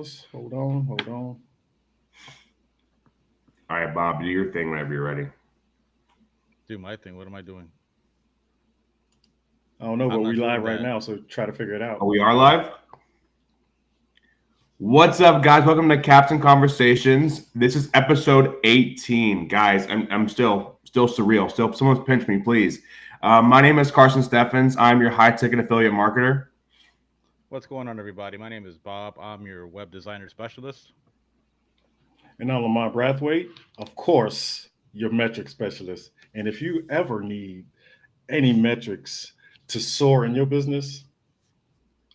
pause. Hold on, hold on. All right, Bob, do your thing whenever you're ready. Do my thing. What am I doing? I don't know, but I'm we not live doing right that. now, so try to figure it out. Oh, we are live? What's up, guys? Welcome to Captain Conversations. This is episode 18. Guys, I'm still surreal. Still, someone's pinch me, please. My name is Carson Steffens. I'm your high ticket affiliate marketer. What's going on, everybody? My name is Bob. I'm your web designer specialist. And I'm Lamont Brathwaite, of course, your metric specialist. And if you ever need any metrics to soar in your business,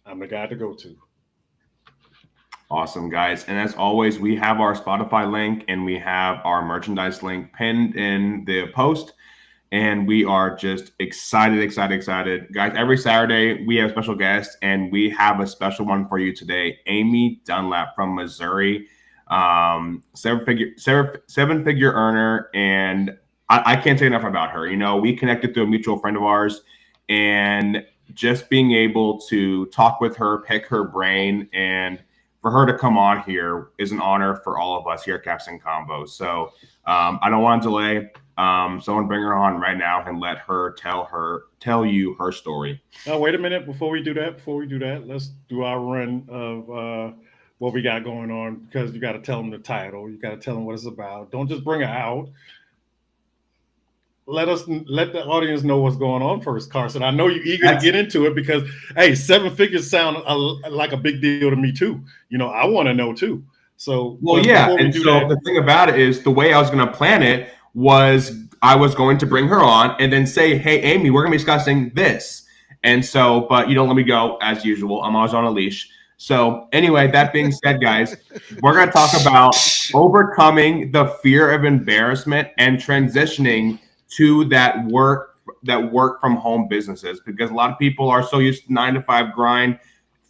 I'm the guy to go to. Awesome, guys. And as always, we have our Spotify link and we have our merchandise link pinned in the post. And we are just excited. Guys, every Saturday we have special guests, and we have a special one for you today. Amy Dunlap from Missouri, seven figure earner. And I can't say enough about her. You know, we connected through a mutual friend of ours, and just being able to talk with her, pick her brain, and for her to come on here is an honor for all of us here at Captain Convo. So I don't want to delay. Someone bring her on right now and let her tell you her story. Now, wait a minute. Before we do that, let's do our run of what we got going on because you got to tell them the title. You got to tell them what it's about. Don't just bring her out. Let the audience know what's going on first, Carson. I know you're eager to That's get into it because hey, seven figures sound like a big deal to me too. You know, I want to know too. So, Well, but yeah. before we And do so that, the thing about it is the way I was going to plan it was I was going to bring her on and then say, hey, Amy, we're going to be discussing this. And so, but you don't let me go as usual. I'm always on a leash. So, anyway, that being said, guys, we're going to talk about overcoming the fear of embarrassment and transitioning to that work from home businesses because a lot of people are so used to 9 to 5 grind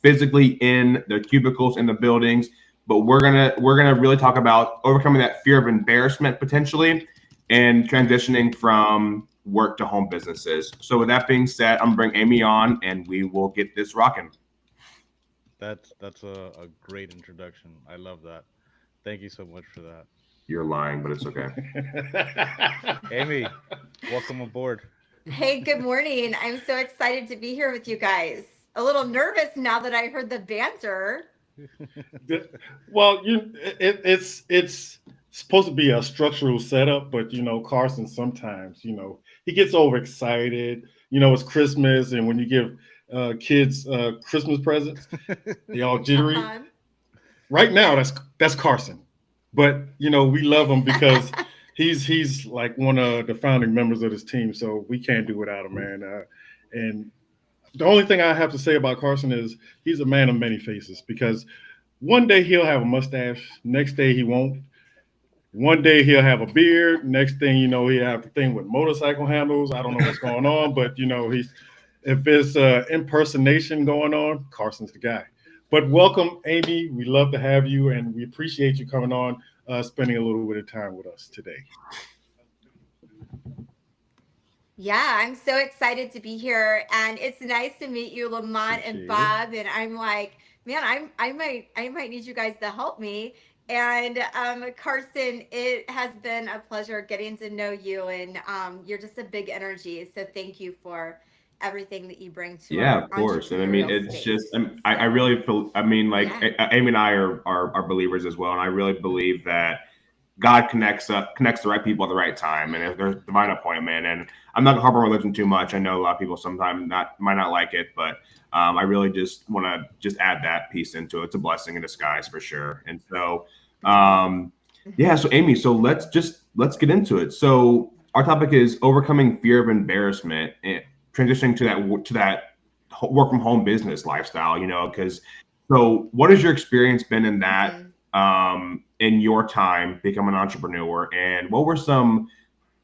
physically in their cubicles in the buildings, but we're gonna really talk about overcoming that fear of embarrassment potentially and transitioning from work to home businesses. So with that being said, I'm gonna bring Amy on and we will get this rocking. That's a great introduction. I love that. Thank you so much for that. You're lying, but it's okay. Amy, welcome aboard. Hey, good morning. I'm so excited to be here with you guys. A little nervous now that I heard the banter. well, it's supposed to be a structural setup, but you know, Carson sometimes he gets overexcited. You know, it's Christmas, and when you give kids Christmas presents, they all jittery. Uh-huh. Right now, that's Carson, but you know we love him because he's like one of the founding members of this team, so we can't do without him, man. And the only thing I have to say about Carson is he's a man of many faces because one day he'll have a mustache, next day he won't. One day he'll have a beard, next thing you know he'll have the thing with motorcycle handles. I don't know what's going on, but you know he's if it's impersonation going on, Carson's the guy. But welcome, Amy. We love to have you, and we appreciate you coming on, spending a little bit of time with us today. Yeah, I'm so excited to be here. And it's nice to meet you, Lamont and Appreciate it. Bob. And I'm like, man, I might need you guys to help me. And Carson, it has been a pleasure getting to know you. And you're just a big energy. So thank you for everything that you bring to Yeah, our of course. And I mean, entrepreneurial it's just, space. I So really feel, I mean, like yeah. Amy and I are believers as well. And I really believe that God connects the right people at the right time, and if there's divine appointment. And I'm not gonna harp on religion too much. I know a lot of people sometimes not might not like it, but I really just want to just add that piece into it. It's a blessing in disguise for sure. And so, um, yeah. So Amy, so let's get into it. So our topic is overcoming fear of embarrassment and transitioning to that work from home business lifestyle. You know, because so what has your experience been in that? Mhm. In your time becoming an entrepreneur, and what were some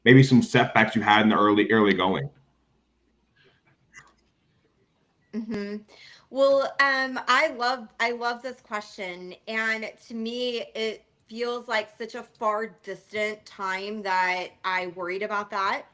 maybe some setbacks you had in the early going? Hmm. Well, I love this question, and to me, it feels like such a far distant time that I worried about that.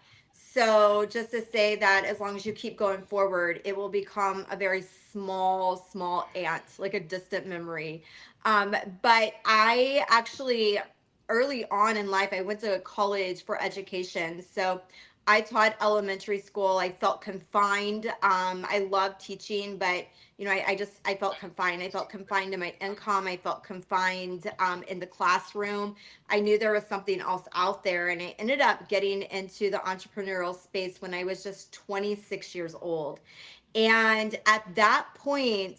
So just to say that as long as you keep going forward, it will become a very small ant, like a distant memory. But I actually, early on in life, I went to college for education. So I taught elementary school. I felt confined. I loved teaching, but I felt confined. I felt confined to my income. I felt confined in the classroom. I knew there was something else out there, and I ended up getting into the entrepreneurial space when I was just 26 years old. And at that point,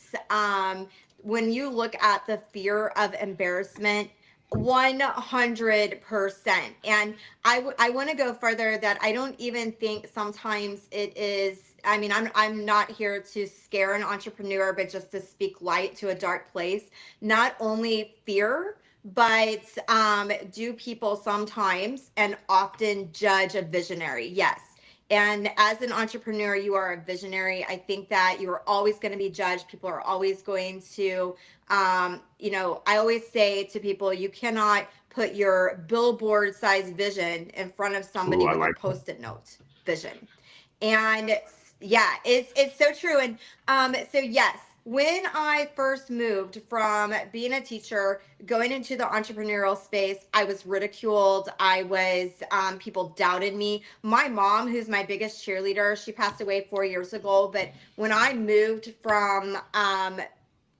when you look at the fear of embarrassment, 100%. And I want to go further that I don't even think sometimes it is. I mean, I'm not here to scare an entrepreneur, but just to speak light to a dark place. Not only fear, but do people sometimes and often judge a visionary? Yes. And as an entrepreneur, you are a visionary. I think that you are always going to be judged. People are always going to, I always say to people, you cannot put your billboard size vision in front of Ooh, somebody I with a like post-it note vision. And yeah, it's so true. And so yes, when I first moved from being a teacher, going into the entrepreneurial space, I was ridiculed. People doubted me. My mom, who's my biggest cheerleader, she passed away 4 years ago. But when I moved from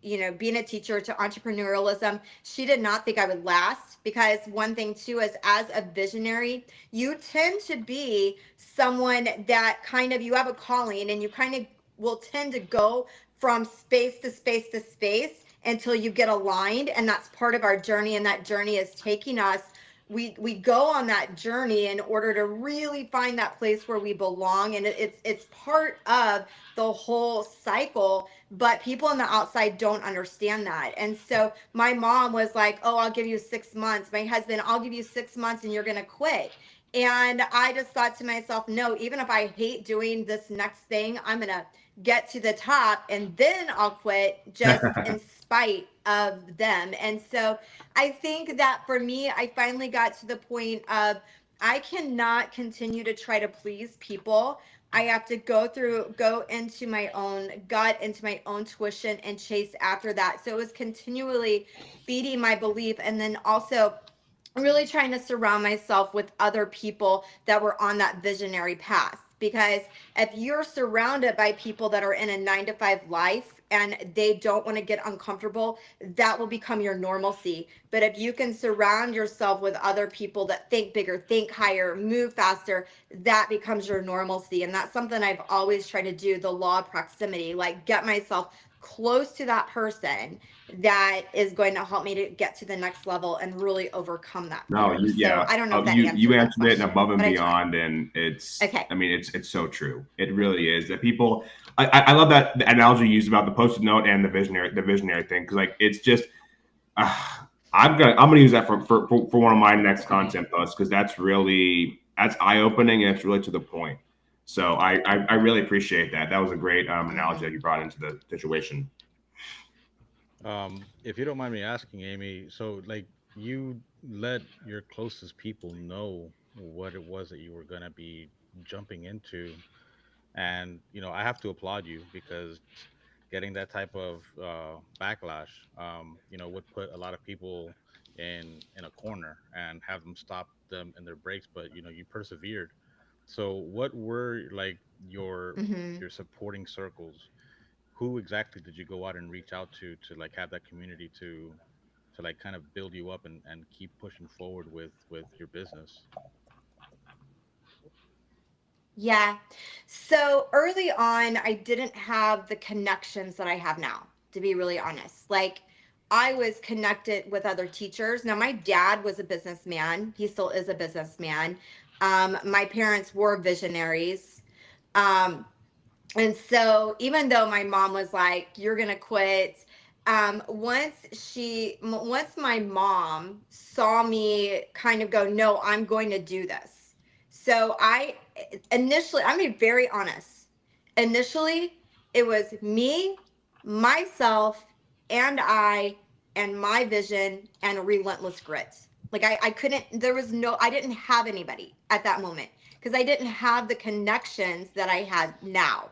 being a teacher to entrepreneurialism, she did not think I would last, because one thing too is, as a visionary, you tend to be someone that kind of, you have a calling and you kind of will tend to go from space to space to space until you get aligned. And that's part of our journey. And that journey is taking us, we go on that journey in order to really find that place where we belong. And it's part of the whole cycle, but people on the outside don't understand that. And so my mom was like, oh, I'll give you 6 months. My husband, I'll give you 6 months and you're going to quit. And I just thought to myself, no, even if I hate doing this next thing, I'm going to get to the top and then I'll quit, just in spite of them. And so I think that for me, I finally got to the point of, I cannot continue to try to please people. I have to go into my own gut, into my own tuition, and chase after that. So it was continually feeding my belief, and then also really trying to surround myself with other people that were on that visionary path. Because if you're surrounded by people that are in a 9 to 5 life and they don't want to get uncomfortable, that will become your normalcy. But if you can surround yourself with other people that think bigger, think higher, move faster, that becomes your normalcy. And that's something I've always tried to do, the law of proximity, like get myself close to that person that is going to help me to get to the next level and really overcome that No, fear. So I don't know if that you answered that answered it question, above and but I tried. beyond, and it's Okay. I mean it's so true. It really is that people. I love that the analogy you used about the post-it note and the visionary thing, because like it's just uh, I'm gonna use that for one of my next content posts, because that's eye opening and it's really to the point. So I really appreciate that. That was a great analogy that you brought into the situation. If you don't mind me asking, Amy, so like you let your closest people know what it was that you were gonna be jumping into, and I have to applaud you, because getting that type of backlash, would put a lot of people in a corner and have them stop them in their breaks. But you persevered. So what were like your Mm-hmm. your supporting circles? Who exactly did you go out and reach out to like have that community to like kind of build you up and keep pushing forward with your business? Yeah. So early on, I didn't have the connections that I have now, to be really honest. Like, I was connected with other teachers. Now, my dad was a businessman, he still is a businessman. My parents were visionaries. Um, and so, even though my mom was like, you're going to quit, once my mom saw me kind of go, no, I'm going to do this. So initially, I'm gonna be very honest. Initially, it was me, myself, and and my vision, and relentless grit. Like I couldn't, there was no, I didn't have anybody at that moment. because I didn't have the connections that I had now.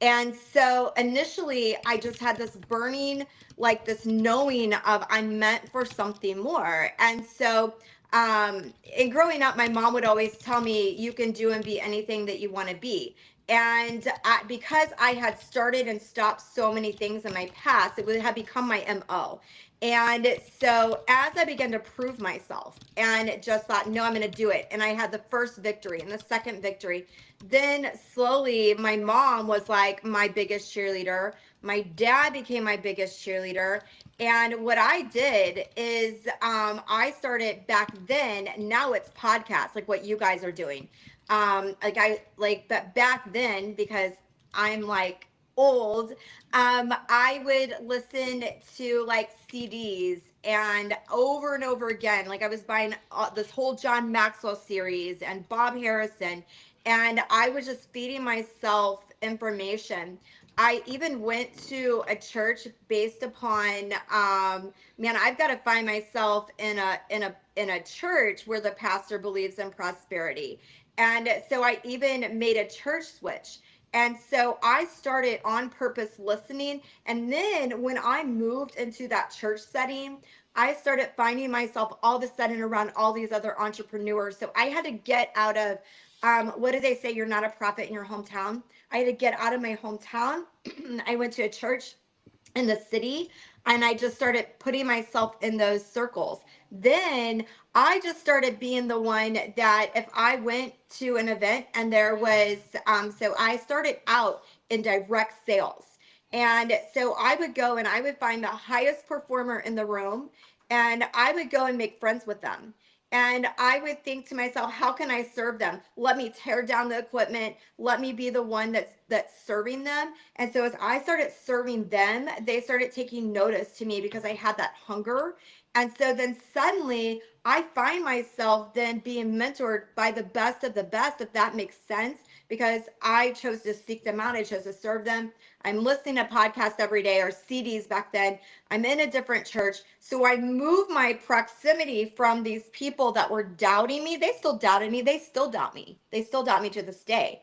And so initially I just had this burning, like this knowing of I'm meant for something more. And so in growing up, my mom would always tell me, you can do and be anything that you want to be. And because I had started and stopped so many things in my past, it would have become my MO. And so as I began to prove myself and just thought, no, I'm going to do it. And I had the first victory and the second victory. Then slowly my mom was like my biggest cheerleader. My dad became my biggest cheerleader. And what I did is I started back then, now it's podcasts, like what you guys are doing. But back then, because I'm like old, I would listen to like CDs and over again. Like I was buying this whole John Maxwell series and Bob Harrison, and I was just feeding myself information. I even went to a church based upon man, I've got to find myself in a church where the pastor believes in prosperity. And so I even made a church switch. And so I started on purpose listening. And then when I moved into that church setting, I started finding myself all of a sudden around all these other entrepreneurs. So I had to get out of what do they say? You're not a prophet in your hometown. I had to get out of my hometown. I went to a church in the city and I just started putting myself in those circles. Then I just started being the one that if I went to an event and there was, so I started out in direct sales. And so I would go and I would find the highest performer in the room and I would go and make friends with them. And I would think to myself, how can I serve them? Let me tear down the equipment. Let me be the one that's serving them. And so as I started serving them, they started taking notice to me because I had that hunger. And so then suddenly I find myself then being mentored by the best of the best, if that makes sense, because I chose to seek them out. I chose to serve them. I'm listening to podcasts every day or CDs back then. I'm in a different church. So I moved my proximity from these people that were doubting me. They still doubted me. They still doubt me. They still doubt me to this day.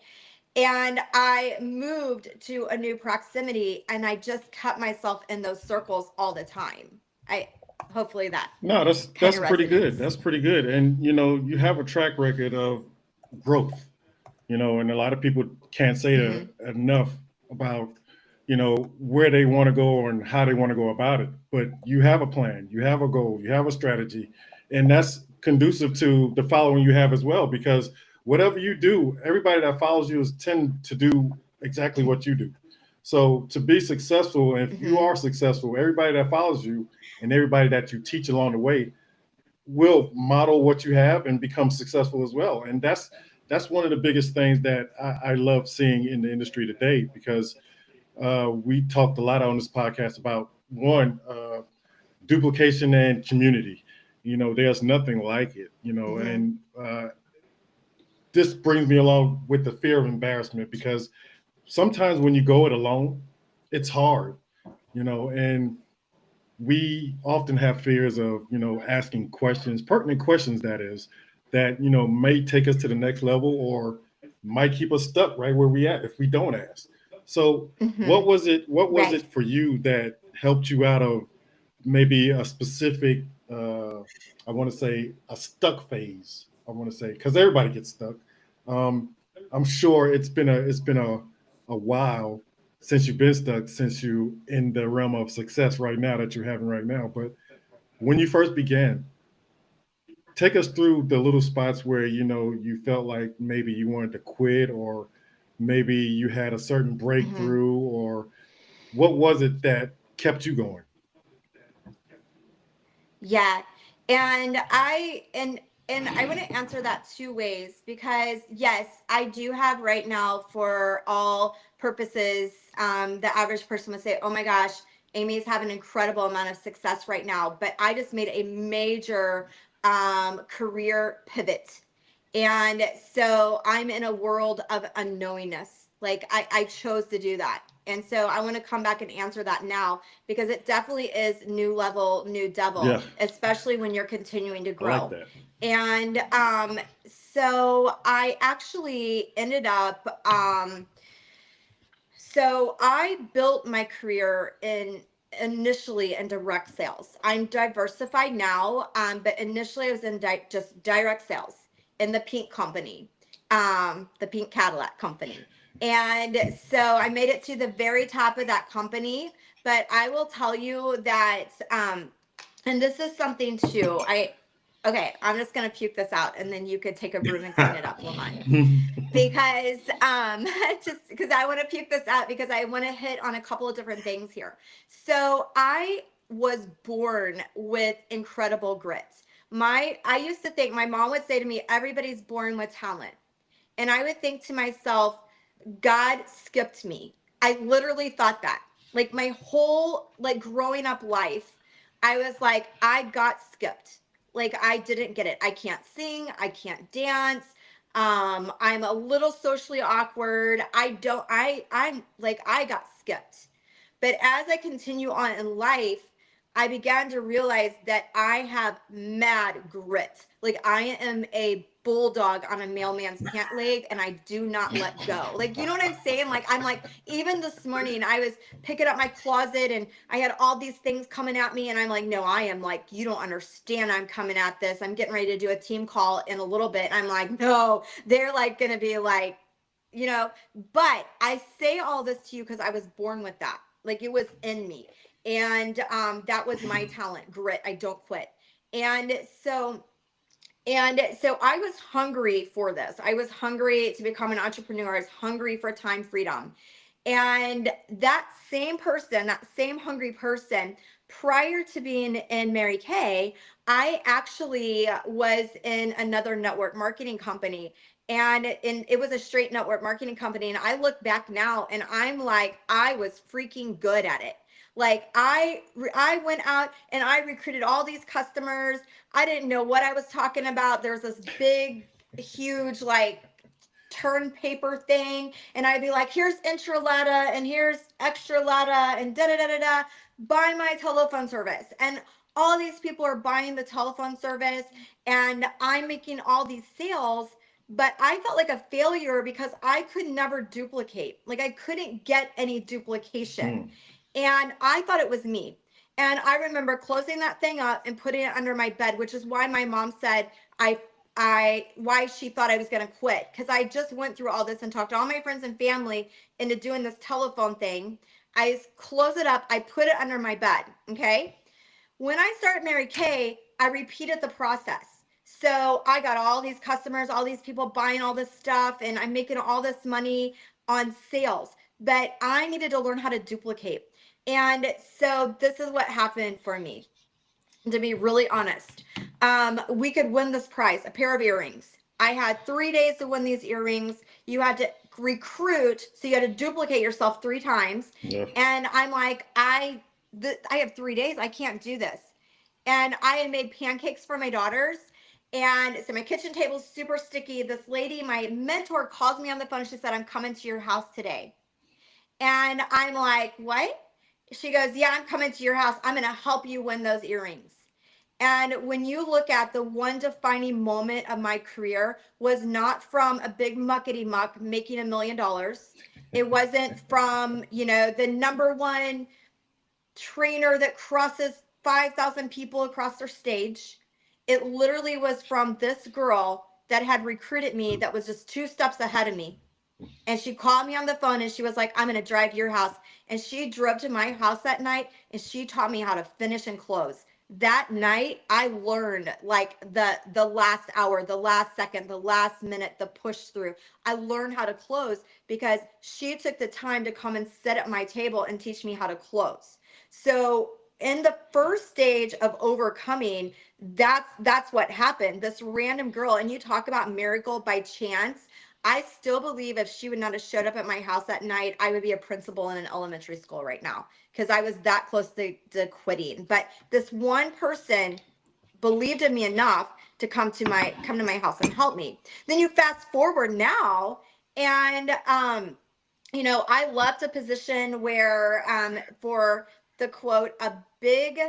And I moved to a new proximity and I just kept myself in those circles all the time. I hopefully that No, kind that's of pretty good. resonates. That's pretty good. And you know, you have a track record of growth. You know, and a lot of people can't say Mm-hmm. enough about, you know, where they want to go and how they want to go about it. But you have a plan, you have a goal, you have a strategy, and that's conducive to the following you have as well. Because whatever you do, everybody that follows you is tend to do exactly what you do. So to be successful, if you Mm-hmm. are successful, everybody that follows you and everybody that you teach along the way will model what you have and become successful as well. And that's one of the biggest things that I love seeing in the industry today, because we talked a lot on this podcast about one, duplication and community. You know, there's nothing like it. You know, Mm-hmm. and this brings me along with the fear of embarrassment, because sometimes when you go it alone, it's hard. You know, and we often have fears of, you know, asking questions, pertinent questions, that is, that, you know, may take us to the next level or might keep us stuck right where we at if we don't ask. So Mm-hmm. what was Right. it for you that helped you out of maybe a specific I want to say a stuck phase, I want to say, because everybody gets stuck. um I'm sure it's been a while since you've been stuck, since you in the realm of success right now that you're having right now. But when you first began, take us through the little spots where, you know, you felt like maybe you wanted to quit, or maybe you had a certain Mm-hmm. breakthrough, or what was it that kept you going? Yeah. And I want to answer that two ways because yes, I do have right now for all purposes, the average person would say, oh my gosh, Amy's having an incredible amount of success right now. But I just made a major career pivot. And so I'm in a world of unknowingness. Like I chose to do that. And so I want to come back and answer that now, because it definitely is new level, new devil, Yeah. especially when you're continuing to I like grow. that. And so I actually ended up so I built my career initially in direct sales. I'm diversified now, but initially I was in just direct sales in the pink company, the pink Cadillac company. And so I made it to the very top of that company. But I will tell you that, and this is something too. Okay, I'm just gonna puke this out, and then you could take a broom and clean it up, Lamont. Because just because I want to puke this out, because I want to hit on a couple of different things here. So I was born with incredible grit. I used to think, my mom would say to me, everybody's born with talent. And I would think to myself, God skipped me. I literally thought that. Like my whole like growing up life, I was like, I got skipped. Like I didn't get it. I can't sing, I can't dance. I'm a little socially awkward. I'm like I got skipped. But as I continue on in life, I began to realize that I have mad grit. Like I am a bulldog on a mailman's pant leg, and I do not let go. Like, you know what I'm saying? Like, I'm like, even this morning, I was picking up my closet and I had all these things coming at me. And I'm like, no, I am like, you don't understand. I'm coming at this. I'm getting ready to do a team call in a little bit. I'm like, no, they're like going to be like, you know, but I say all this to you because I was born with that. Like it was in me. And that was my talent, grit. I don't quit. And so I was hungry for this. I was hungry to become an entrepreneur. I was hungry for time freedom. And that same person, that same hungry person, prior to being in Mary Kay, I actually was in another network marketing company. And it was a straight network marketing company. And I look back now and I'm like, I was freaking good at it. Like I went out and I recruited all these customers. I didn't know what I was talking about. There's this big, huge, like turn paper thing. And I'd be like, here's intraletta and here's extra letta and da da da da da. Buy my telephone service. And all these people are buying the telephone service and I'm making all these sales. But I felt like a failure because I could never duplicate. Like I couldn't get any duplication. And I thought it was me. And I remember closing that thing up and putting it under my bed, which is why my mom said why she thought I was going to quit. Because I just went through all this and talked to all my friends and family into doing this telephone thing. I close it up. I put it under my bed. Okay. When I started Mary Kay, I repeated the process. So I got all these customers, all these people buying all this stuff, and I'm making all this money on sales. But I needed to learn how to duplicate. And so this is what happened for me, to be really honest. We could win this prize, a pair of earrings. I had 3 days to win these earrings. You had to recruit, so you had to duplicate yourself 3 times. Yeah. And I'm like, I have 3 days. I can't do this. And I had made pancakes for my daughters. And so my kitchen table's super sticky. This lady, my mentor, calls me on the phone. She said, I'm coming to your house today. And I'm like, what? She goes, yeah, I'm coming to your house. I'm going to help you win those earrings. And when you look at the one defining moment of my career was not from a big muckety muck making $1 million. It wasn't from, the number one trainer that crosses 5,000 people across their stage. It literally was from this girl that had recruited me that was just 2 steps ahead of me. And she called me on the phone and she was like, I'm going to drive to your house. And she drove to my house that night and she taught me how to finish and close. That night, I learned like the last hour, the last second, the last minute, the push through. I learned how to close because she took the time to come and sit at my table and teach me how to close. So in the first stage of overcoming, that's what happened. This random girl, and you talk about miracle by chance. I still believe if she would not have showed up at my house that night, I would be a principal in an elementary school right now because I was that close to quitting. But this one person believed in me enough to come to my house and help me. Then you fast forward now, and I left a position where, for the quote, big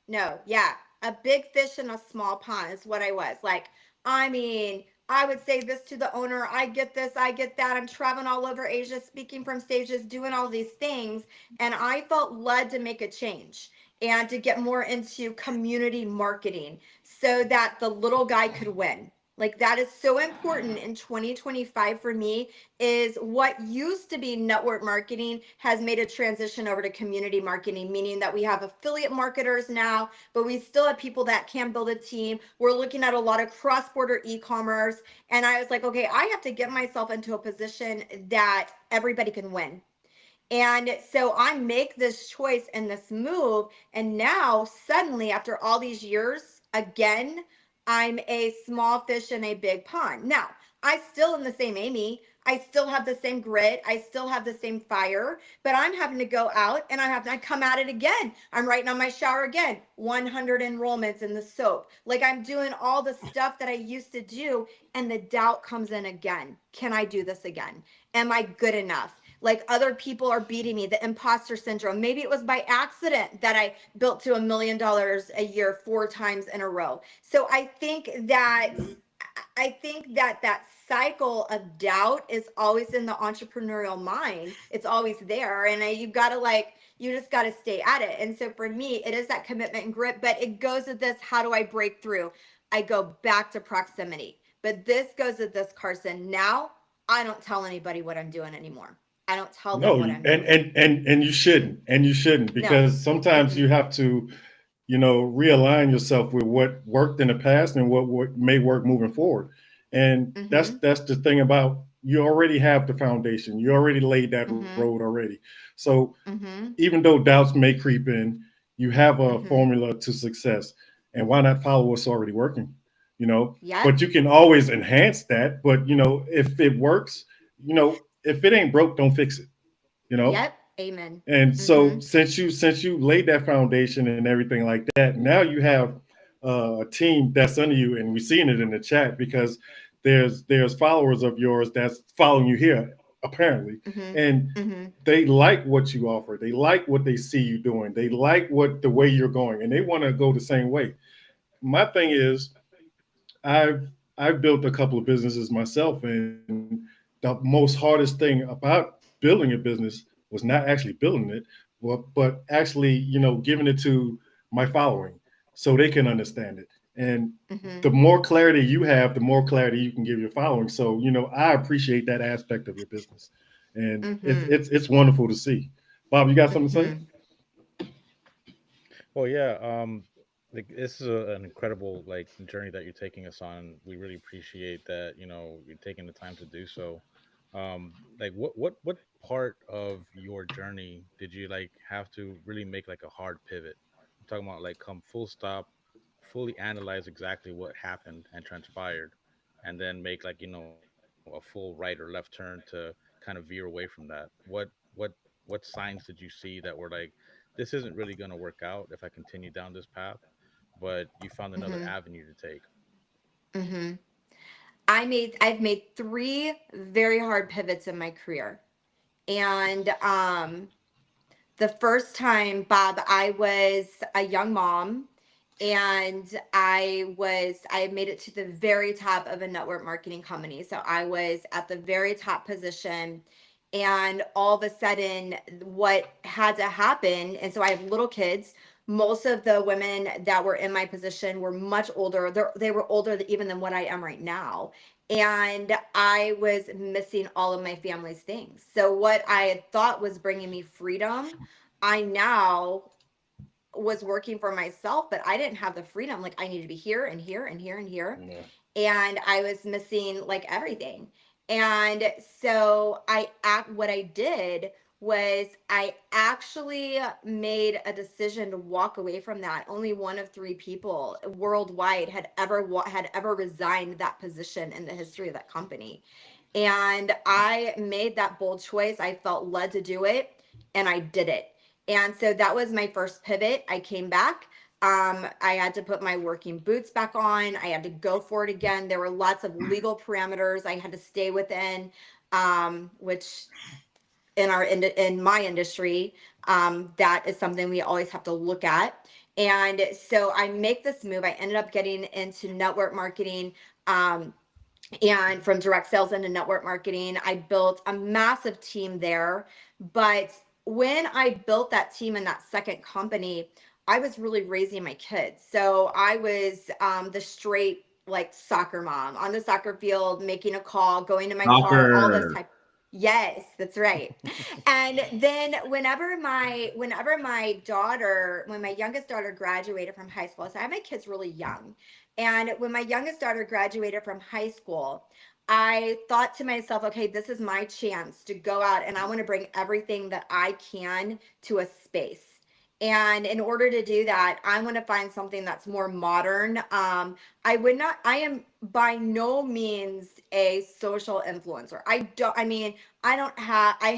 no, yeah, a big fish in a small pond is what I was. Like, I mean, I would say this to the owner, I get this, I get that. I'm traveling all over Asia, speaking from stages, doing all these things. And I felt led to make a change and to get more into community marketing so that the little guy could win. Like, that is so important in 2025 for me. Is what used to be network marketing has made a transition over to community marketing, meaning that we have affiliate marketers now, but we still have people that can build a team. We're looking at a lot of cross-border e-commerce. And I was like, okay, I have to get myself into a position that everybody can win. And so I make this choice and this move. And now, suddenly, after all these years, again, I'm a small fish in a big pond. Now, I still am the same Amy. I still have the same grit. I still have the same fire, but I'm having to go out and I come at it again. I'm writing on my shower again, 100 enrollments in the soap. Like, I'm doing all the stuff that I used to do. And the doubt comes in again. Can I do this again? Am I good enough? Like, other people are beating me, the imposter syndrome. Maybe it was by accident that I built to $1 million a year 4 times in a row. So I think that cycle of doubt is always in the entrepreneurial mind. It's always there. And you just got to stay at it. And so for me, it is that commitment and grit, but it goes with this. How do I break through? I go back to proximity, but this goes with this, Carson. Now I don't tell anybody what I'm doing anymore. I don't tell them No, what and I'm doing. and you shouldn't, No. because sometimes Mm-mm. you have to, realign yourself with what worked in the past and what may work moving forward. And that's Mm-hmm. that's the thing about, you already have the foundation. You already laid that Mm-hmm. road already. So Mm-hmm. even though doubts may creep in, you have a Mm-hmm. formula to success. And why not follow what's already working? You know, Yep. but you can always enhance that. But if it works, if it ain't broke, don't fix it. You know, Yep. Amen. and Mm-hmm. so since you laid that foundation and everything like that, now you have a team that's under you, and we're seeing it in the chat because there's followers of yours that's following you here apparently, Mm-hmm. and Mm-hmm. they like what you offer. They like what they see you doing. They like what the way you're going, and they want to go the same way. My thing is, I've I've built a couple of businesses myself, and the most hardest thing about building a business was not actually building it, but actually, giving it to my following so they can understand it. And Mm-hmm. the more clarity you have, the more clarity you can give your following. So, I appreciate that aspect of your business, and Mm-hmm. it's wonderful to see. Bob, you got something to say? Mm-hmm. Well, yeah. Like, this is an incredible like journey that you're taking us on. We really appreciate that. You're taking the time to do so. Like, what part of your journey did you like have to really make like a hard pivot? I'm talking about like come full stop, fully analyze exactly what happened and transpired, and then make like a full right or left turn to kind of veer away from that. What signs did you see that were like, this isn't really going to work out if I continue down this path, but you found another Mm-hmm. avenue to take? Mm-hmm. I've made 3 very hard pivots in my career. And the first time, Bob, I was a young mom, and I had made it to the very top of a network marketing company. So I was at the very top position, and all of a sudden what had to happen, and so I have little kids. Most of the women that were in my position were much older. They were older even than what I am right now. And I was missing all of my family's things. So what I had thought was bringing me freedom, I now was working for myself, but I didn't have the freedom. Like, I need to be here and here and here and here. Yeah. And I was missing like everything. And so what I did was I actually made a decision to walk away from that. Only one of 3 people worldwide had ever resigned that position in the history of that company. And I made that bold choice. I felt led to do it, and I did it. And so that was my first pivot. I came back. I had to put my working boots back on. I had to go for it again. There were lots of legal parameters I had to stay within, which in my industry, that is something we always have to look at. And so I make this move. I ended up getting into network marketing. And from direct sales into network marketing, I built a massive team there. But when I built that team in that second company, I was really raising my kids. So I was the straight like soccer mom on the soccer field, making a call, going to my car, all this Soccer. type. Yes, that's right. And then when my youngest daughter graduated from high school, so I had my kids really young. And when my youngest daughter graduated from high school, I thought to myself, okay, this is my chance to go out and I want to bring everything that I can to a space. And in order to do that, I want to find something that's more modern. I am by no means a social influencer. I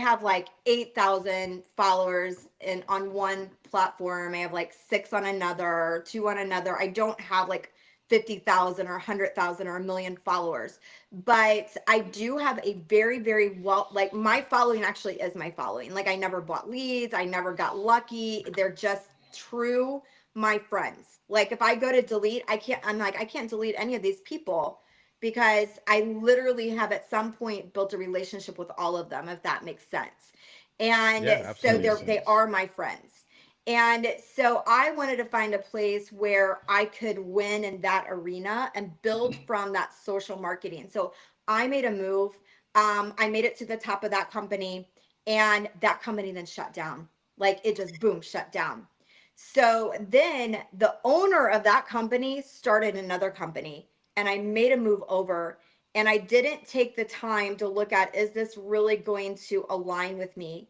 have like 8,000 followers on one platform. I have like six on another, two on another. I don't have like 50,000 or 100,000 or a million followers. But I do have a very, very well, like my following actually is my following. Like I never bought leads. I never got lucky. They're just true my friends. Like if I go to delete, I can't delete any of these people because I literally have at some point built a relationship with all of them, if that makes sense. And Yeah, so absolutely. they are my friends. And so I wanted to find a place where I could win in that arena and build from that social marketing. So I made a move. I made it to the top of that company, and that company then shut down. Like it just boom, shut down. So then the owner of that company started another company, and I made a move over. And I didn't take the time to look at, is this really going to align with me?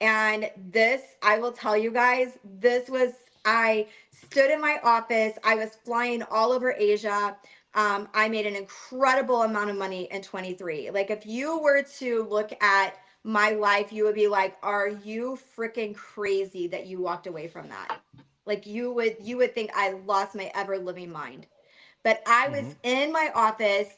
And this, I will tell you guys, I stood in my office. I was flying all over Asia. I made an incredible amount of money in 23. Like, if you were to look at my life, you would be like, are you freaking crazy that you walked away from that? Like, you would think I lost my ever living mind. But I was Hmm. in my office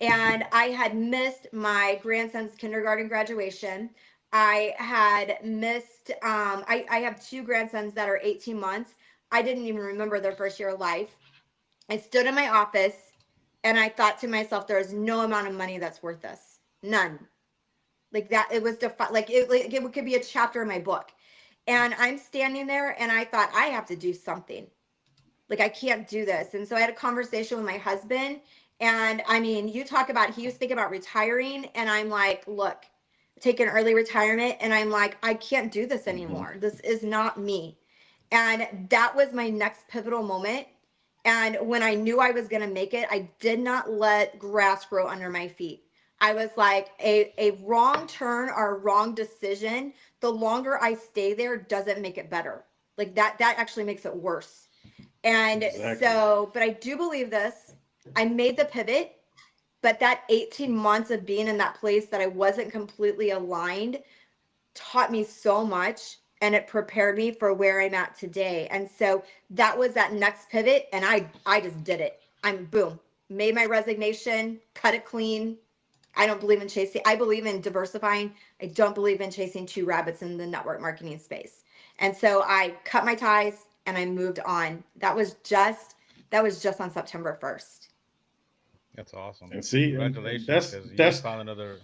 and I had missed my grandson's kindergarten graduation. I had missed, I have two grandsons that are 18 months. I didn't even remember their first year of life. I stood in my office and I thought to myself, there is no amount of money that's worth this. None. Like that, it was like it could be a chapter in my book. And I'm standing there and I thought, I have to do something. Like I can't do this. And so I had a conversation with my husband. And I mean, you talk about, he was thinking about retiring. And I'm like, look, take an early retirement. And I'm like, I can't do this Mhm. anymore. This is not me. And that was my next pivotal moment. And when I knew I was going to make it, I did not let grass grow under my feet. I was like, a wrong turn or a wrong decision, the longer I stay there doesn't make it better. Like that actually makes it worse. And Exactly. so, but I do believe this. I made the pivot, but that 18 months of being in that place that I wasn't completely aligned taught me so much and it prepared me for where I'm at today. And so that was that next pivot and I just did it. I'm boom, made my resignation, cut it clean. I don't believe in chasing. I believe in diversifying. I don't believe in chasing two rabbits in the network marketing space. And so I cut my ties and I moved on. That was just on September 1st. That's awesome. And see, and Congratulations, because you found another.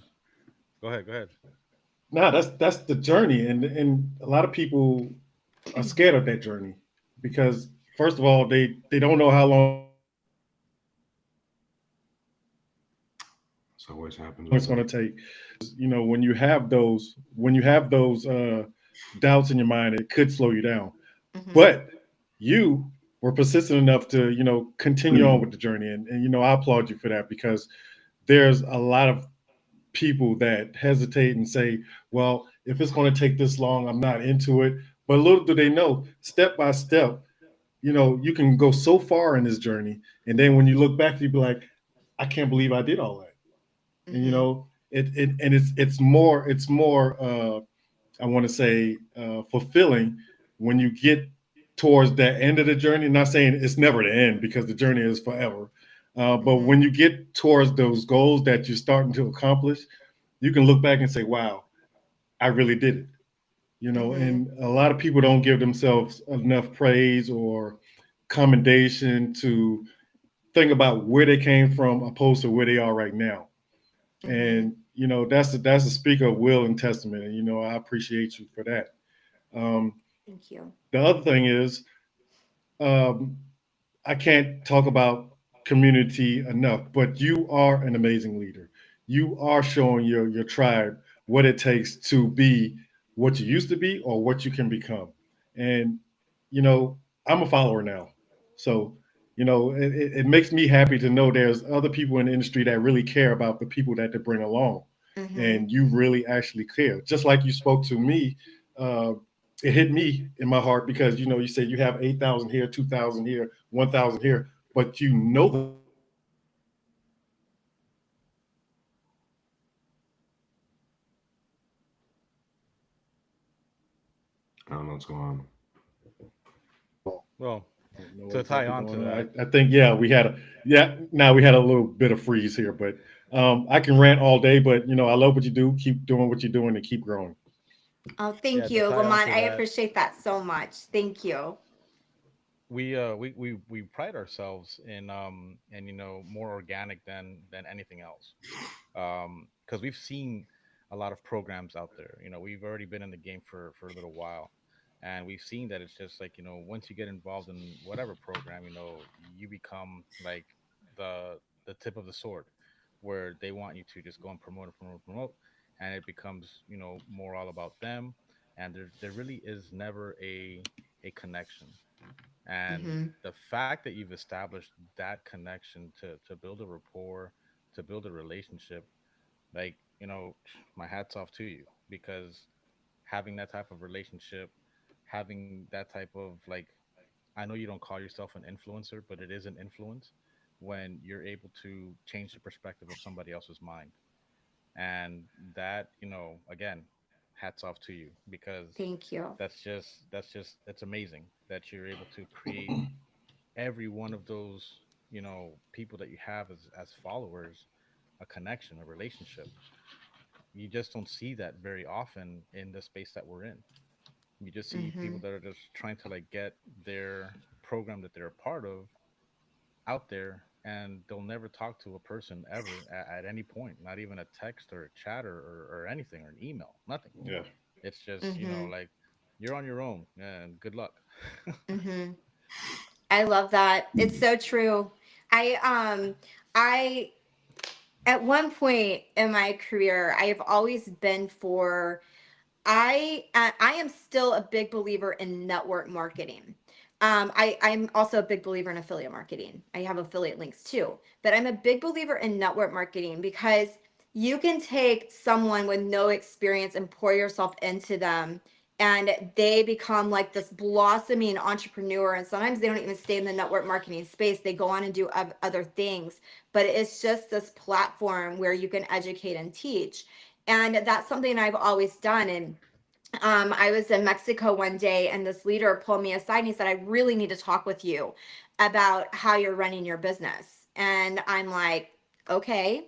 Go ahead. Go ahead. that's the journey, and a lot of people are scared of that journey because first of all, they don't know how long This always happens it's with going me. to take. When you have those doubts in your mind, it could slow you down. Hmm. But you were persistent enough to continue on with the journey, and I applaud you for that because there's a lot of people that hesitate and say, well, if it's going to take this long, I'm not into it. But little do they know, step by step, you can go so far in this journey. And then when you look back, you be like, I can't believe I did all that. And Hmm. it's more I want to say fulfilling when you get towards that end of the journey. Not saying it's never the end because the journey is forever. But Hmm. when you get towards those goals that you're starting to accomplish, you can look back and say, wow, I really did it. Mm-hmm. And a lot of people don't give themselves enough praise or commendation to think about where they came from opposed to where they are right now. Mm-hmm. And that's a speaker of will and testament. And I appreciate you for that. Um, Thank you. the other thing is, um, I can't talk about community enough, but you are an amazing leader. You are showing your tribe what it takes to be what you used to be or what you can become. And you know, I'm a follower now, so it makes me happy to know there's other people in the industry that really care about the people that they bring along, Mm-hmm. and you really actually care. Just like you spoke to me, uh, it hit me in my heart because you said you have 8,000 here, 2,000 here, 1,000 here, but the people that are in those places and you know what they're doing and I don't know what's going on. Well, I don't know to what tie exactly on to going on. that, I think now we had a little bit of freeze here, but I can rant all day, but I love what you do. Keep doing what you're doing and keep growing. Oh, yeah, thank to you, tie on Lamont. to I that, appreciate that so much. Thank you. we pride ourselves in more organic than anything else, because we've seen a lot of programs out there. We've already been in the game for a little while, and we've seen that it's just like, once you get involved in whatever program, you become like the tip of the sword, where they want you to just go and promote, and it becomes more all about them, and there really is never a connection. And Mm-hmm. the fact that you've established that connection to build a rapport, to build a relationship, like, my hat's off to you, because having that type of relationship, having that type of, like, I know you don't call yourself an influencer, but it is an influence when you're able to change the perspective of somebody else's mind. And that, again, hats off to you, because Thank you. that's just it's amazing that you're able to create every one of those people that you have as followers a connection, a relationship. You just don't see that very often in the space that we're in. You just see Mm-hmm. people that are just trying to, like, get their program that they're a part of out there, and they'll never talk to a person ever at any point, not even a text or a chat or anything, or an email, nothing. Yeah. It's just, Mm-hmm. like, you're on your own and good luck. Mm-hmm. I love that. It's so true. I at one point in my career, I have always been for I am still a big believer in network marketing. I'm also a big believer in affiliate marketing. I have affiliate links too, but I'm a big believer in network marketing because you can take someone with no experience and pour yourself into them, and they become like this blossoming entrepreneur. And sometimes they don't even stay in the network marketing space, they go on and do other things, but it's just this platform where you can educate and teach. And that's something I've always done. And I was in Mexico one day, and this leader pulled me aside and he said, I really need to talk with you about how you're running your business. And I'm like, okay.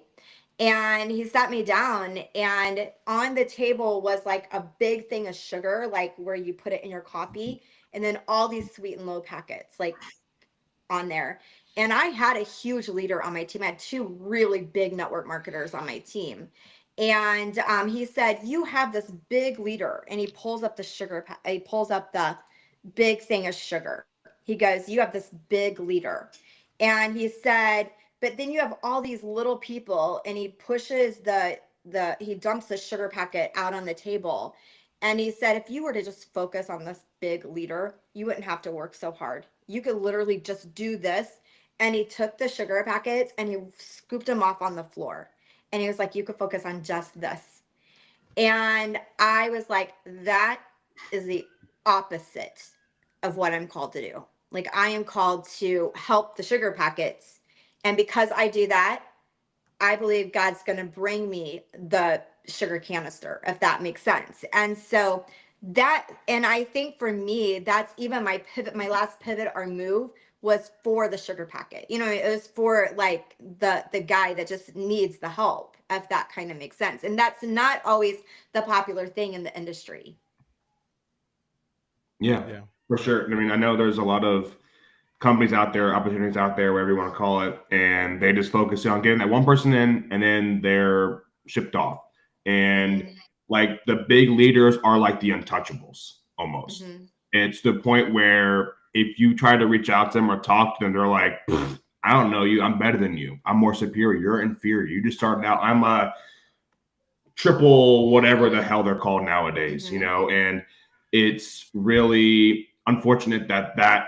And he sat me down, and on the table was like a big thing of sugar, like where you put it in your coffee, and then all these sweet and low packets, like on there. And I had a huge leader on my team. I had two really big network marketers on my team. And he said, "You have this big leader," and he pulls up the sugar. He pulls up the big thing of sugar. He goes, "You have this big leader," and he said, "But then you have all these little people." And he pushes the he dumps the sugar packet out on the table, and he said, "If you were to just focus on this big leader, you wouldn't have to work so hard. You could literally just do this." And he took the sugar packets and he scooped them off on the floor. And he was like, "You could focus on just this." And I was like, that is the opposite of what I'm called to do. Like, I am called to help the sugar packets. And because I do that, I believe God's going to bring me the sugar canister, if that makes sense. And so and I think for me, that's even my pivot, my last pivot or move was for the sugar packet. You know, it was for like the guy that just needs the help, if that kind of makes sense. And that's not always the popular thing in the industry. Yeah, Yeah. for sure. I mean, I know there's a lot of companies out there, opportunities out there, whatever you want to call it, and they just focus on getting that one person in, and then they're shipped off. And Mm-hmm. like the big leaders are like the untouchables almost. Mm-hmm. It's the point where if you try to reach out to them or talk to them, they're like, I don't know you. I'm better than you. I'm more superior. You're inferior. You just started out. I'm a triple whatever the hell they're called nowadays, Mm-hmm. and it's really unfortunate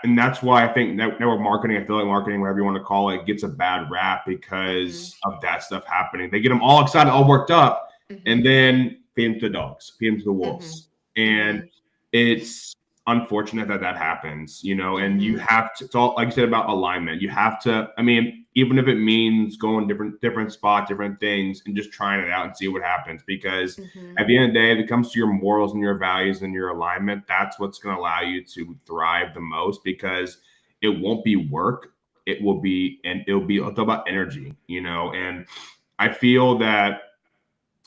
and that's why I think network marketing, affiliate marketing, whatever you want to call it, gets a bad rap because of that stuff happening. They get them all excited, all worked up, Mm-hmm. and then feed them to the dogs, feed them to the wolves. Mm-hmm. And it's unfortunate that happens, and you Mm-hmm. have to, it's all like you said about alignment. You have to, I mean, even if it means going different spots, different things, and just trying it out and see what happens. Because Mm-hmm. at the end of the day, if it comes to your morals and your values and your alignment, that's what's going to allow you to thrive the most, because it won't be work. It's all about energy, and I feel that,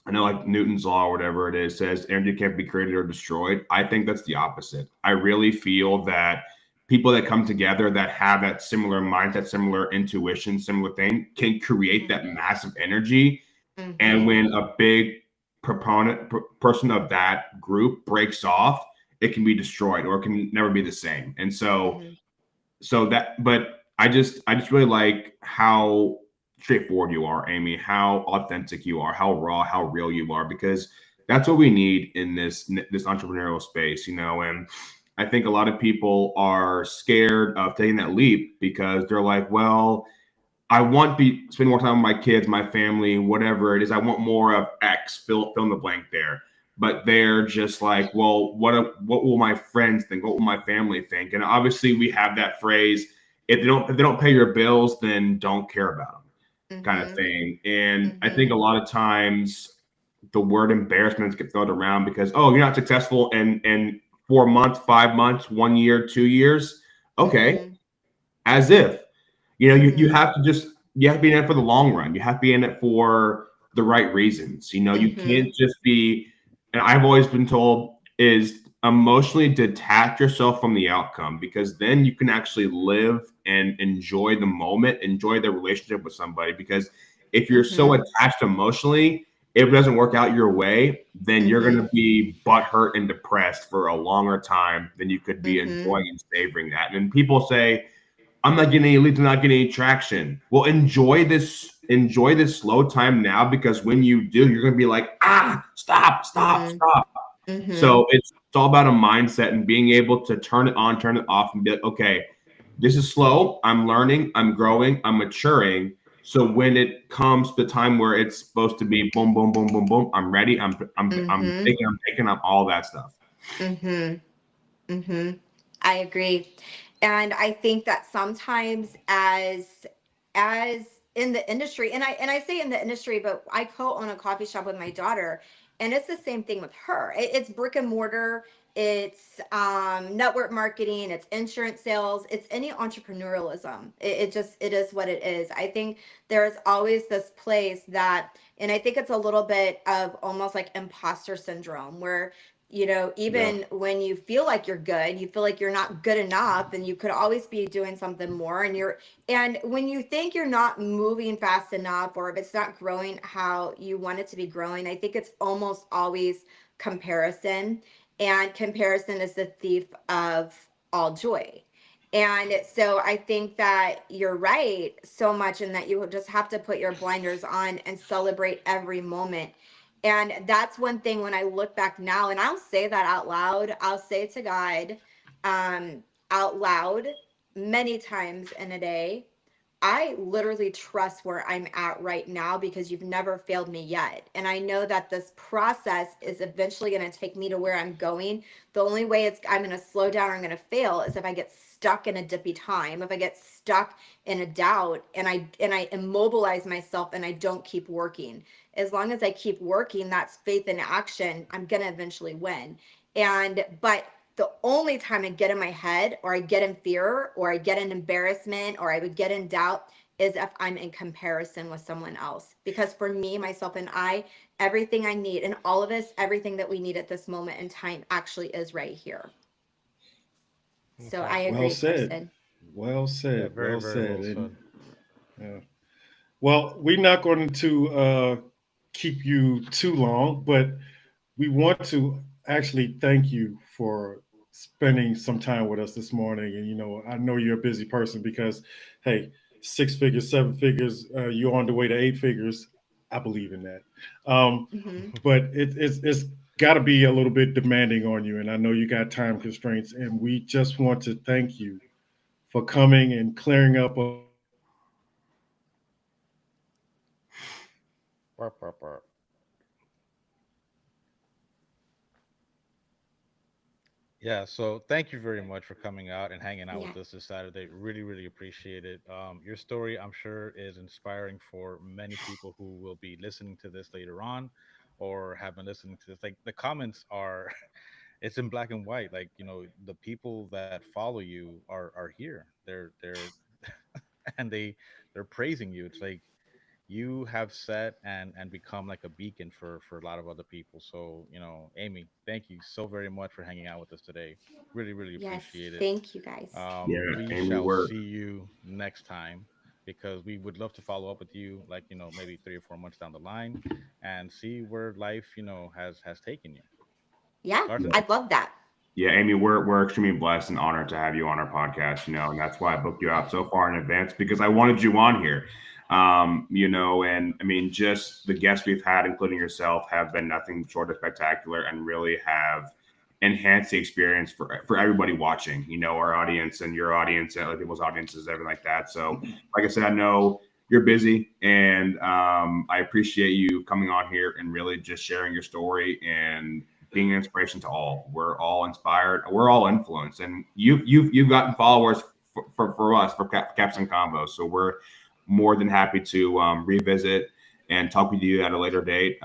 I know like Newton's law or whatever it is says energy can't be created or destroyed. I think that's the opposite. I really feel that people that come together that have that similar mindset, similar intuition, similar thing can create that massive energy. Mm-hmm. And when a big person of that group breaks off, it can be destroyed or it can never be the same. And so Mm-hmm. but I just really like how straightforward you are, Amy, how authentic you are, how raw, how real you are, because that's what we need in this entrepreneurial space, and I think a lot of people are scared of taking that leap because they're like, well, I want to spend more time with my kids, my family, whatever it is. I want more of X, fill in the blank there. But they're just like, well, what will my friends think? What will my family think? And obviously, we have that phrase: if they don't pay your bills, then don't care about them, kind of Mm-hmm. thing. And I Mm-hmm. think a lot of times the word embarrassment gets thrown around because, oh, you're not successful in 4 months, 5 months, 1 year, 2 years. Okay, Mm-hmm. as if you Mm-hmm. have to you have to be in it for the long run. You have to be in it for the right reasons. You Mm-hmm. can't just be, and I've always been told, is emotionally detach yourself from the outcome, because then you can actually live and enjoy the moment, enjoy the relationship with somebody. Because if you're so Mm-hmm. attached emotionally, if it doesn't work out your way, then you're going Mm-hmm. to be butthurt and depressed for a longer time than you could be Mm-hmm. enjoying and savoring that. And people say, I'm not getting any leads, I'm not getting any traction. Well, enjoy this slow time now, because when you do, you're gonna be like, stop, stop, Mm-hmm. stop. Mm-hmm. So it's all about a mindset and being able to turn it on, turn it off, and be like, okay, this is slow. I'm learning, I'm growing, I'm maturing. So when it comes to the time where it's supposed to be boom, boom, boom, boom, boom, I'm ready. I'm Mm-hmm. taking, I'm all that stuff. Mm-hmm. Mm-hmm. I agree. And I think that sometimes as in the industry, and I say in the industry, but I co-own a coffee shop with my daughter, and it's the same thing with her. It's brick and mortar, it's network marketing, it's insurance sales, it's any entrepreneurialism. It is what it is. I think there's always this place that, and I think it's a little bit of almost like imposter syndrome, where Yeah. even when you feel like you're good, you feel like you're not good enough, and you could always be doing something more. And when you think you're not moving fast enough, or if it's not growing how you want it to be growing, I think it's almost always comparison. And comparison is the thief of all joy. And so I think that you're right so much in that you just have to put your blinders on and celebrate every moment. And that's one thing when I look back now, and I'll say that out loud, I'll say it to God out loud many times in a day. I literally trust where I'm at right now because you've never failed me yet. And I know that this process is eventually going to take me to where I'm going. The only way I'm going to slow down or I'm going to fail is if I get stuck in a dippy time, if I get stuck in a doubt, and I immobilize myself and I don't keep working. As long as I keep working, that's faith in action, I'm going to eventually win. And but The only time I get in my head or I get in fear or I get in embarrassment or I would get in doubt is if I'm in comparison with someone else. Because for me, myself, and I, everything I need and all of us, everything that we need at this moment in time actually is right here. So I Okay. Well agree, said. Carson. Well Yeah, said. very, Well very said. well And said. uh, well, we're not going to keep you too long, but we want to actually thank you for spending some time with us this morning. And I know you're a busy person because, hey, 6 figures, 7 figures, you're on the way to 8 figures. I believe in that. Hmm. But it's got to be a little bit demanding on you, and I know you got time constraints. And we just want to thank you for coming and clearing up a lot of the myths and Burp, burp, burp. Yeah, so thank you very much for coming out and hanging out Yeah. with us this Saturday. Really, really appreciate it. Your story, I'm sure, is inspiring for many people who will be listening to this later on or have been listening to this. Like the comments are, it's in black and white. Like, the people that follow you are here. They're and they're praising you. It's like you have set and become like a beacon for a lot of other people. So, Amy, thank you so very much for hanging out with us today. Really, really Yes. appreciate it. Thank you guys. Yeah, We and we shall were. see you next time because we would love to follow up with you, like, maybe 3 or 4 months down the line and see where life, has taken you. Yeah. Carson? I'd love that. Yeah, Amy, we're extremely blessed and honored to have you on our podcast, and that's why I booked you out so far in advance because I wanted you on here. And I mean, just the guests we've had, including yourself, have been nothing short of spectacular and really have enhanced the experience for everybody watching, our audience and your audience and other people's audiences, everything like that. So, like I said, I know you're busy, and I appreciate you coming on here and really just sharing your story and being an inspiration to all. We're all inspired. We're all influenced, and you've gotten followers for us for Caps and Combos. So we're more than happy to revisit and talk with you at a later date.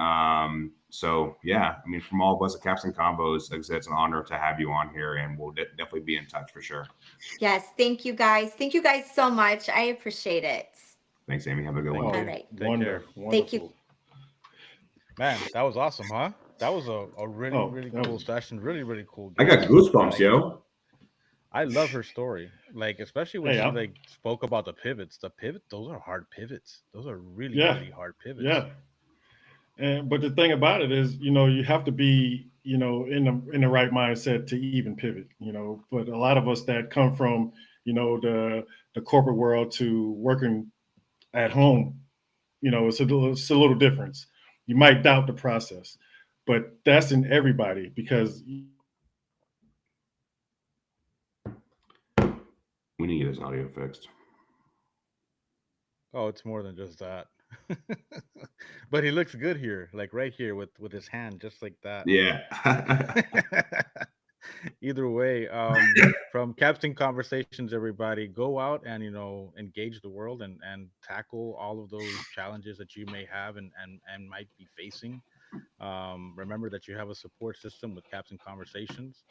So yeah, I mean, from all of us at Caps and Combos, it's an honor to have you on here, and we'll definitely be in touch for sure. Yes. Thank you guys. Thank you guys so much. I appreciate it. Thanks, Amy. Have a good Thank one. All you. right. Take care. Thank you. wonderful. Man, that was awesome, huh? That was a really, Oh, really that cool was session. Really, really cool I got guest. goosebumps, Like, yo. I love her story. Like, especially when hey, she like spoke about the pivots. The pivot, those are hard pivots. Those are really, yeah, really hard pivots. yeah. And but the thing about it is, you have to be, in the right mindset to even pivot. But a lot of us that come from, the corporate world to working at home, it's a little difference. You might doubt the process, but that's in everybody because We need to get this audio fixed. Oh, it's more than just that. But he looks good here, like right here with his hand, just like that. Yeah. Either way, from Captain Conversations, everybody, go out and engage the world and tackle all of those challenges that you may have and might be facing. Remember that you have a support system with Captain Conversations,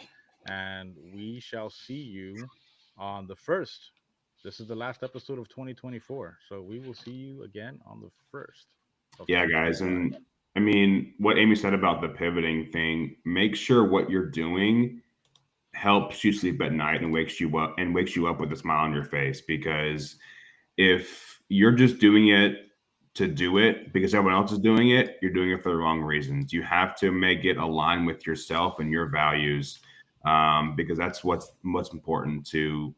and we shall see you on the first. This is the last episode of 2024, so we will see you again on the first of Yeah, guys. 2025. And I mean, what Amy said about the pivoting thing, make sure what you're doing helps you sleep at night and wakes you up with a smile on your face. Because if you're just doing it to do it because everyone else is doing it, you're doing it for the wrong reasons. You have to make it align with yourself and your values, because that's what's important to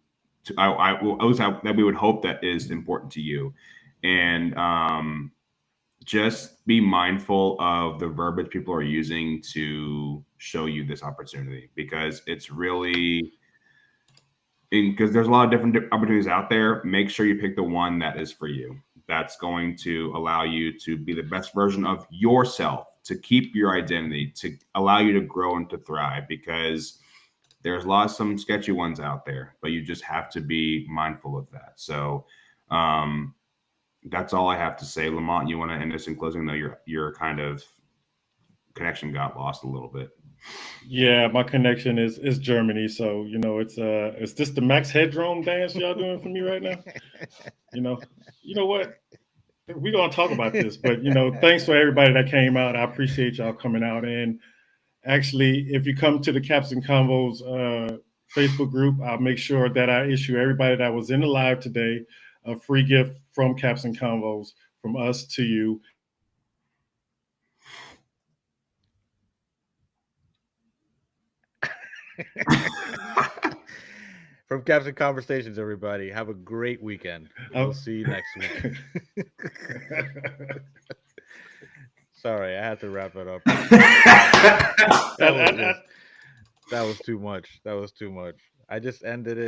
at least that we would hope that is important to you. And just be mindful of the verbiage people are using to show you this opportunity, because it's really because there's a lot of different opportunities out there. Make sure you pick the one that is for you, that's going to allow you to be the best version of yourself, to keep your identity, to allow you to grow and to thrive, because there's lots of some sketchy ones out there, but you just have to be mindful of that. So um that's all I have to say. Lamont, you want to end this in closing? Though your kind of connection got lost a little bit. Yeah, my connection is Germany, so it's this the Max Headroom dance y'all doing for me right now? You know, you know what? We're gonna talk about this, but thanks for everybody that came out. I appreciate y'all coming out. And actually, if you come to the Caps and Convos Facebook group, I'll make sure that I issue everybody that was in the live today a free gift from Caps and Convos from us to you. From Caps and Conversations, everybody. Have a great weekend. We'll see you next week. Sorry, I had to wrap it up. That was too much. That was too much. I just ended it.